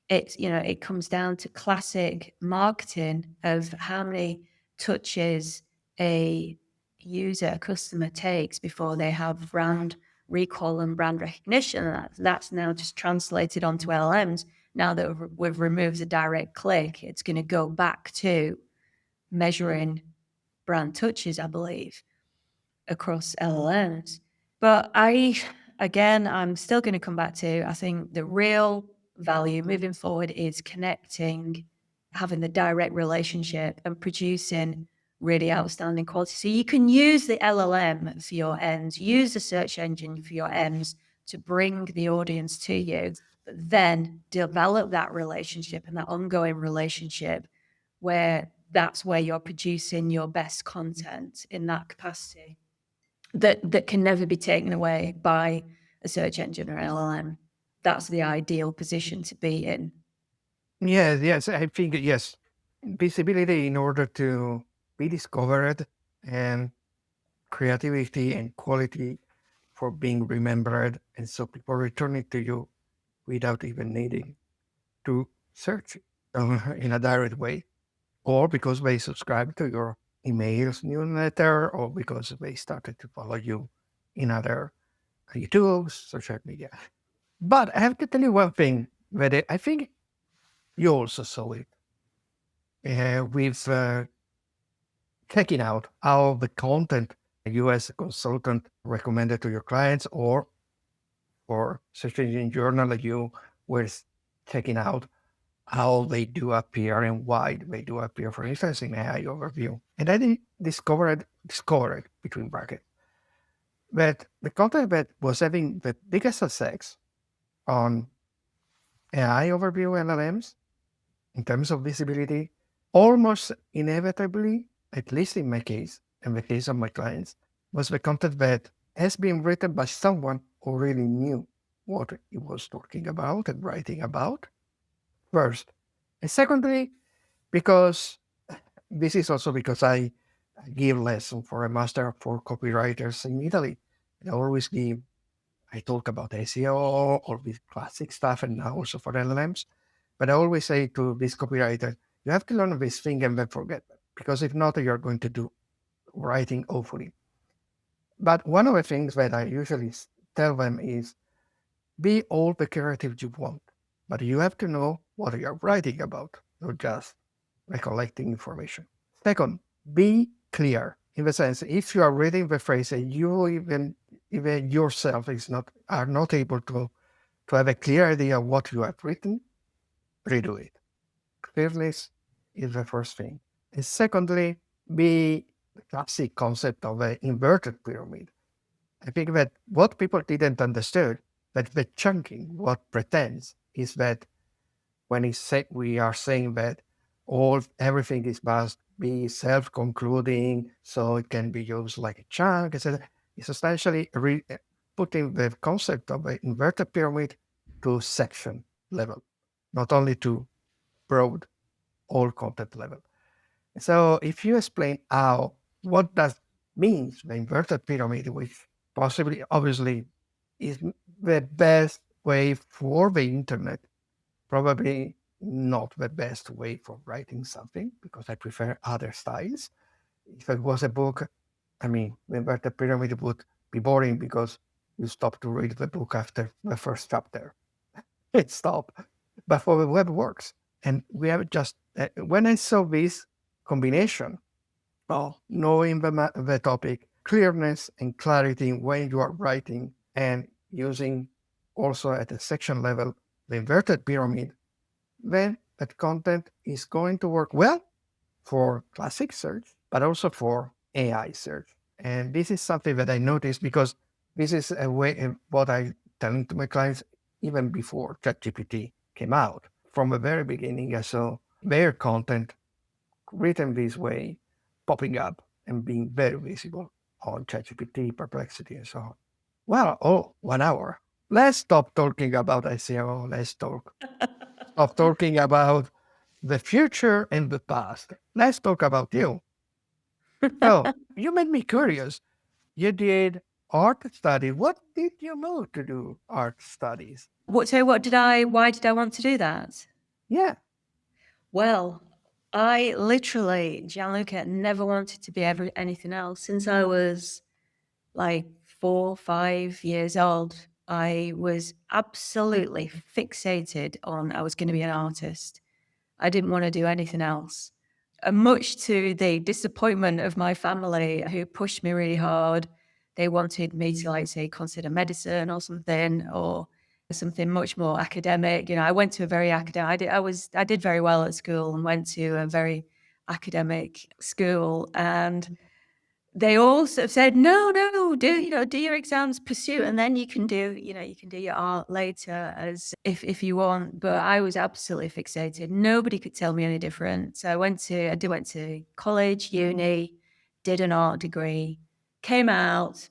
It comes down to classic marketing of how many touches a user, a customer takes before they have brand recall and brand recognition. That's now just translated onto LLMs. Now that we've removed the direct click, it's going to go back to measuring brand touches, I believe, across LLMs. But I'm still going to come back to, I think the real value moving forward is connecting, having the direct relationship and producing really outstanding quality. So you can use the LLM for your ends, use the search engine for your ends to bring the audience to you, but then develop that relationship and that ongoing relationship where that's where you're producing your best content in that capacity that can never be taken away by a search engine or LLM. That's the ideal position to be in. Yes, I think yes, visibility in order to be discovered, and creativity and quality for being remembered, and so people returning to you without even needing to search in a direct way, or because they subscribe to your emails newsletter, or because they started to follow you in other YouTube, social media. But I have to tell you one thing that I think you also saw it with checking out how the content you as a consultant recommended to your clients, or for search engine journal you were checking out how they do appear and why they do appear, for instance, in AI overview. And I discovered between brackets that the content that was having the biggest success on AI overview LLMs in terms of visibility, almost inevitably, at least in my case, in the case of my clients, was the content that has been written by someone who really knew what he was talking about and writing about, first. And secondly, because this is also because I give lessons for a master for copywriters in Italy. And I talk about SEO, all this classic stuff, and now also for LLMs. But I always say to this copywriter, you have to learn this thing and then forget it, because if not, you're going to do writing awfully. But one of the things that I usually tell them is be all the creative you want, but you have to know what you're writing about, not just recollecting information. Second, be clear in the sense if you are reading the phrase and you even yourself are not able to have a clear idea of what you have written, redo it. Clearness is the first thing. And secondly, be the classic concept of an inverted pyramid. I think that what people didn't understand, that the chunking, what pretends is that when we are saying that everything is must be self-concluding, so it can be used like a chunk, etc. It's essentially putting the concept of an inverted pyramid to section level, not only to broad all content level. So if you explain what that means, the inverted pyramid, which possibly, obviously, is the best way for the internet, probably not the best way for writing something, because I prefer other styles. If it was a book, I mean, the inverted pyramid would be boring because you stop to read the book after the first chapter. It stopped. But for the web works. And we have just, when I saw this combination of knowing the topic, clearness and clarity when you are writing, and using also at the section level the inverted pyramid, then that content is going to work well for classic search, but also for AI search. And this is something that I noticed because this is a way what I telling to my clients even before ChatGPT came out. From the very beginning, I saw their content written this way popping up and being very visible on ChatGPT, Perplexity, and so on. Well, 1 hour. Let's stop talking about SEO. Let's stop talking about the future and the past. Let's talk about you. So you made me curious. You did art study. What did you move to do art studies? Why did I want to do that? Yeah. Well, I literally, Gianluca, never wanted to be ever anything else. Since I was like 4, 5 years old, I was absolutely fixated on I was going to be an artist. I didn't want to do anything else. Much to the disappointment of my family, who pushed me really hard. They wanted me to, like, say, consider medicine or something, or something much more academic. I went to a very academic. I did very well at school and went to a very academic school, and they all sort of said, no, do your exams, pursue, and then you can do your art later as if you want. But I was absolutely fixated. Nobody could tell me any different. So I went to college, uni, did an art degree, came out,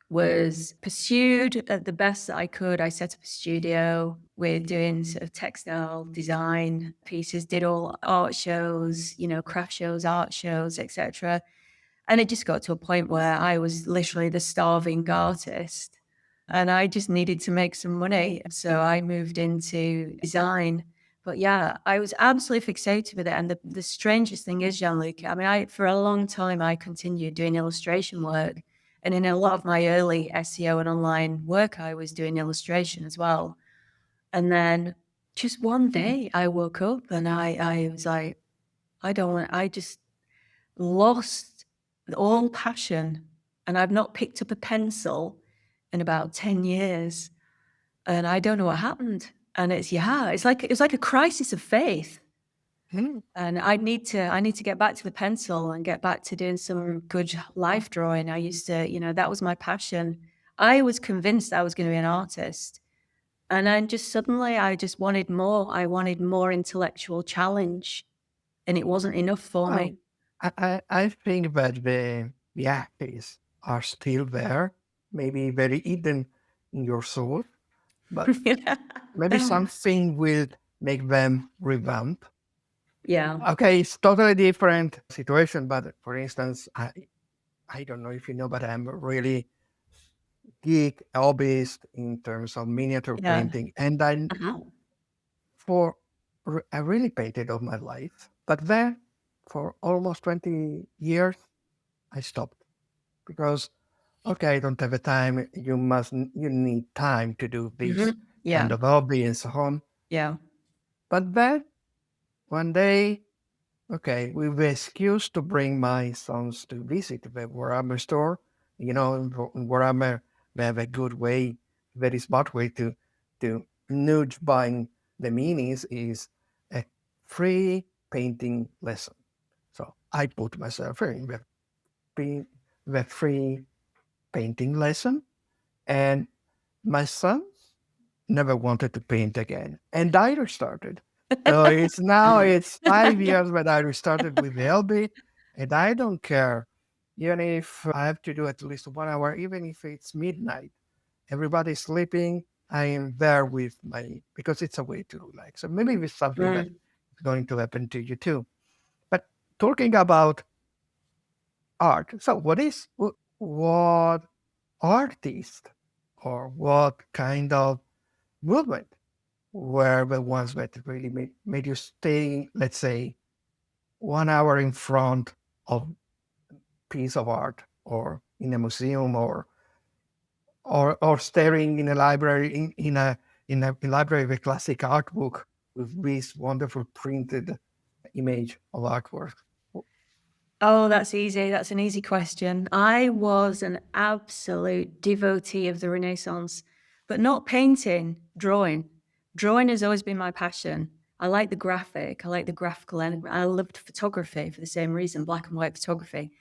was pursued at the best that I could. I set up a studio with doing sort of textile design pieces, did all art shows, craft shows, art shows, etc. And it just got to a point where I was literally the starving artist and I just needed to make some money. So I moved into design. But yeah, I was absolutely fixated with it. And the strangest thing is, Gianluca, I mean, for a long time, I continued doing illustration work. And in a lot of my early SEO and online work, I was doing illustration as well. And then just one day I woke up and I was like, I just lost all passion, and I've not picked up a pencil in about 10 years, and I don't know what happened. And it's like a crisis of faith. Hmm. And I need to get back to the pencil and get back to doing some good life drawing. I used to, that was my passion. I was convinced I was going to be an artist. And then just suddenly I just wanted more. I wanted more intellectual challenge, and it wasn't enough for Well, me. I think that the actors are still there, maybe very hidden in your soul, but maybe something will make them revamp. Yeah. Okay, it's totally different situation, but for instance, I don't know if you know, but I'm a really geek hobbyist in terms of miniature Yeah. painting, and I Uh-huh. for I really painted all my life, but then for almost 20 years I stopped because okay, I don't have the time. You need time to do this Mhm. kind Yeah. of hobby and so on. Yeah. But then one day, okay, with the excuse to bring my sons to visit the Warhammer store, in Warhammer, they have a good way, very smart way to nudge buying the minis is a free painting lesson. So I put myself in the free painting lesson, and my sons never wanted to paint again, and I restarted. So it's 5 years that I restarted with the LB, and I don't care, even if I have to do at least 1 hour, even if it's midnight, everybody's sleeping. I am there with because it's a way to relax. So maybe it's something that Mm. is going to happen to you too. But talking about art, so what artist or what kind of movement were the ones that really made you stay, let's say, 1 hour in front of piece of art or in a museum or staring in a library in a library with classic art book with this wonderful printed image of artwork? Oh, that's easy. That's an easy question. I was an absolute devotee of the Renaissance, but not painting, drawing. Drawing has always been my passion. I like the graphic, I like the graphical element. I loved photography for the same reason, black and white photography.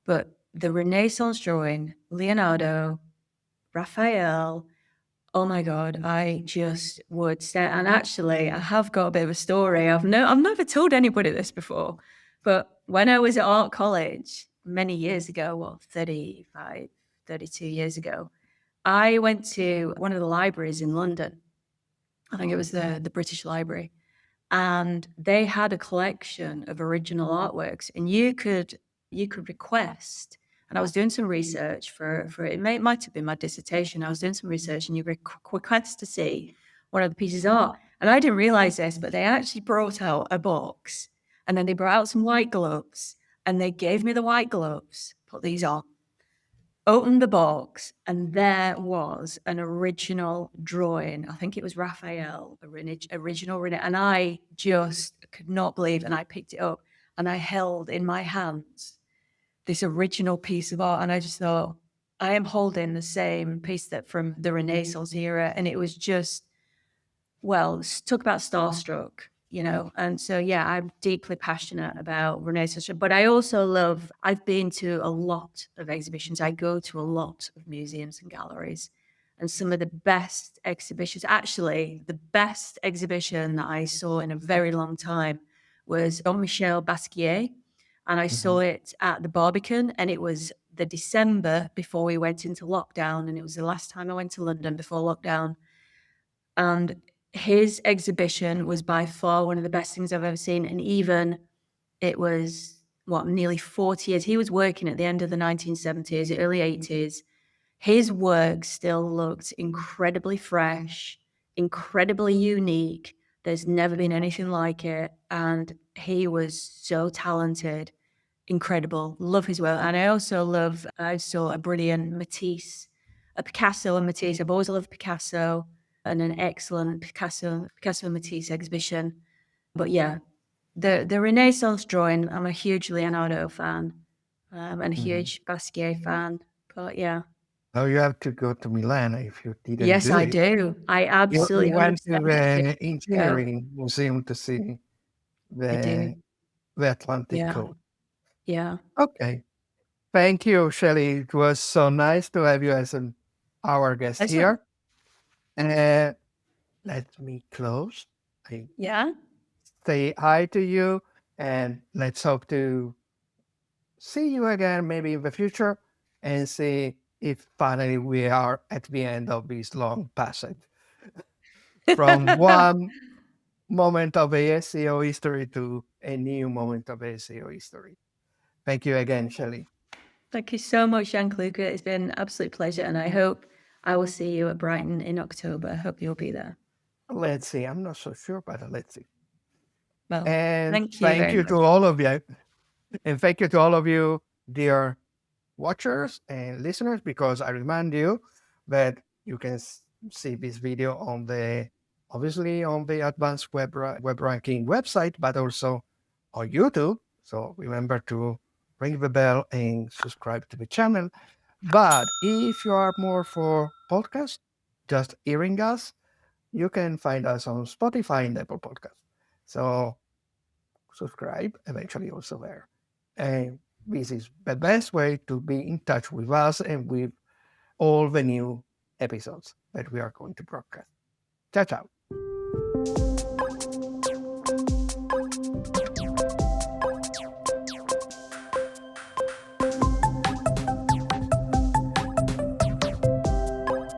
But the Renaissance drawing, Leonardo, Raphael, oh my God, I just would stare. And actually, I have got a bit of a story. I've never told anybody this before, but when I was at art college many years ago, 35, 32 years ago, I went to one of the libraries in London. I think it was the British Library. And they had a collection of original artworks, and you could request. And I was doing some research for it. Might have been my dissertation. I was doing some research, and you request to see one of the pieces of art. And I didn't realize this, but they actually brought out a box, and then they brought out some white gloves, and they gave me the white gloves. Put these on, opened the box, and there was an original drawing. I think it was Raphael, original, and I just could not believe. And I picked it up, and I held in my hands this original piece of art, and I just thought, I am holding the same piece that from the Renaissance era, and it was just, well, talk about starstruck. And so, yeah, I'm deeply passionate about Renaissance, but I also I've been to a lot of exhibitions. I go to a lot of museums and galleries, and some of the best exhibitions, actually, the best exhibition that I saw in a very long time was Jean-Michel Basquiat. And I saw Mhm. it at the Barbican, and it was the December before we went into lockdown. And it was the last time I went to London before lockdown. And his exhibition was by far one of the best things I've ever seen. And even it was, nearly 40 years. He was working at the end of the 1970s, early 80s. His work still looked incredibly fresh, incredibly unique. There's never been anything like it. And he was so talented, incredible. Love his work. And I saw a brilliant a Picasso and Matisse. I've always loved Picasso, and an excellent Picasso and Matisse exhibition. But yeah, the Renaissance drawing, I'm a huge Leonardo fan, and a Mhm. huge Basquiat fan. But yeah, Now you have to go to Milan if you didn't yes, do I it. do. I You absolutely went to 100% do. the Go. engineering museum to see I do. the Atlantic Yeah. coast. Yeah. Okay. Thank you, Shelley. It was so nice to have you as our guest That's right. here. Uh, Let me close. I Yeah. say hi to you, and let's hope to see you again maybe in the future and see if finally we are at the end of this long passage from one moment of the SEO history to a new moment of SEO history. Thank you again, Shelley. Thank you so much, Gianluca. It's been an absolute pleasure, and I hope I will see you at Brighton in October. I hope you'll be there. Let's see. I'm not so sure, but let's see. Well, And thank you thank very you to much. all of you. And thank you to all of you, dear watchers and listeners, because I remind you that you can see this video on the obviously on the advanced web ranking website, but also on YouTube. So remember to ring the bell and subscribe to the channel. But if you are more for podcast, just hearing us, you can find us on Spotify and Apple Podcast. So subscribe eventually also there. And this is the best way to be in touch with us and with all the new episodes that we are going to broadcast. Ciao, ciao.